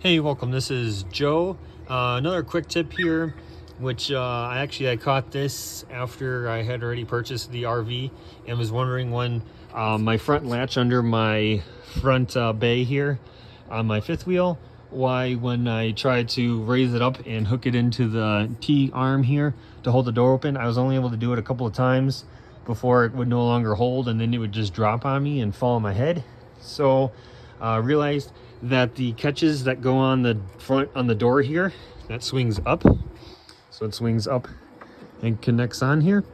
Hey, welcome. This is Joe. Another quick tip here, which I caught this after I had already purchased the RV and was wondering when my front latch under my front bay here on my fifth wheel, why when I tried to raise it up and hook it into the T-arm here to hold the door open, I was only able to do it a couple of times before it would no longer hold, and then it would just drop on me and fall on my head. So realized that the catches that go on the front on the door here, that swings up. So it swings up and connects on here.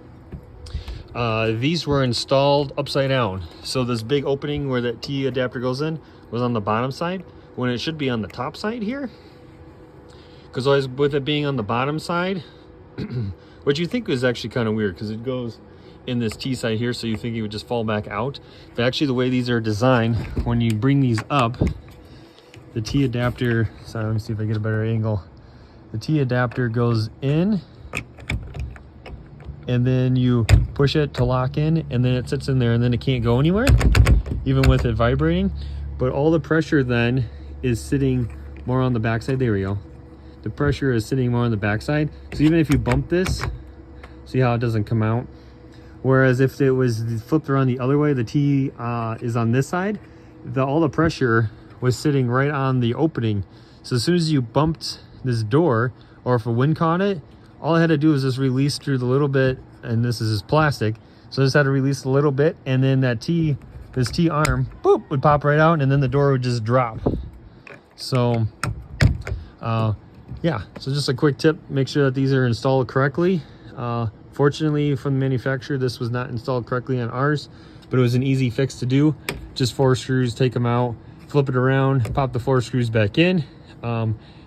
These were installed upside down. So this big opening where that T adapter goes in was on the bottom side when it should be on the top side here. Because always with it being on the bottom side, what you think is actually kind of weird because it goes in this T side here, so you think it would just fall back out. But actually the way these are designed, when you bring these up, the T adapter, sorry, let me see if I get a better angle. The T adapter goes in, and then you push it to lock in, and then it sits in there, and then it can't go anywhere, even with it vibrating. But all the pressure then is sitting more on the backside. There we go. The pressure is sitting more on the backside. So even if you bump this, see how it doesn't come out? Whereas if it was flipped around the other way, the T is on this side, all the pressure was sitting right on the opening. So as soon as you bumped this door, or if a wind caught it, all I had to do was just release through the little bit, and this is just plastic, so I just had to release a little bit, and then that this T arm, boop, would pop right out, and then the door would just drop. So yeah, so just a quick tip, make sure that these are installed correctly. Fortunately from the manufacturer, this was not installed correctly on ours, but it was an easy fix to do. Just 4 screws, take them out, flip it around, pop the 4 screws back in.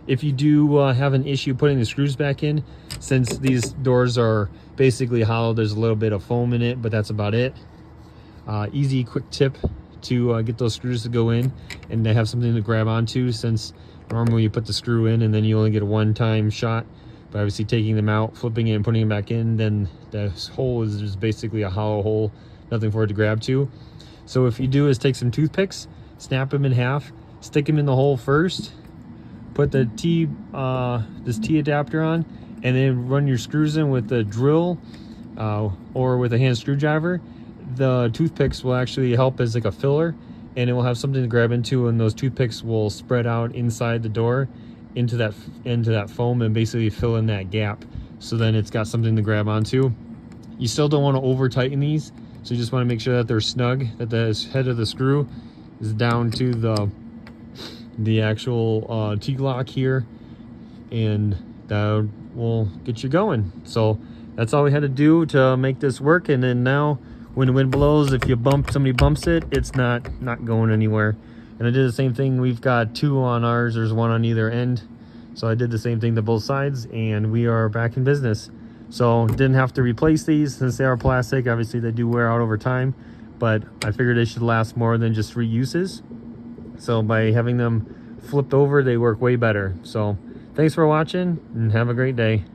If you do have an issue putting the screws back in, since these doors are basically hollow, there's a little bit of foam in it, but that's about it. Easy, quick tip to get those screws to go in and to have something to grab onto, since normally you put the screw in and then you only get a one-time shot. But obviously taking them out, flipping it and putting them back in, then the hole is just basically a hollow hole, nothing for it to grab to. So if you do is take some toothpicks, snap them in half, stick them in the hole first, put the this T adapter on, and then run your screws in with the drill or with a hand screwdriver. The toothpicks will actually help as like a filler, and it will have something to grab into, and those toothpicks will spread out inside the door into that foam and basically fill in that gap. So then it's got something to grab onto. You still don't want to over tighten these, so you just want to make sure that they're snug, that the head of the screw is down to the actual T-lock here, and that will get you going. So that's all we had to do to make this work. And then now when the wind blows, if somebody bumps it, it's not going anywhere. And I did the same thing. We've got 2 on ours, there's 1 on either end, so I did the same thing to both sides, and we are back in business. So didn't have to replace these since they are plastic. Obviously they do wear out over time, but I figured they should last more than just 3 uses. So by having them flipped over, they work way better. So thanks for watching and have a great day.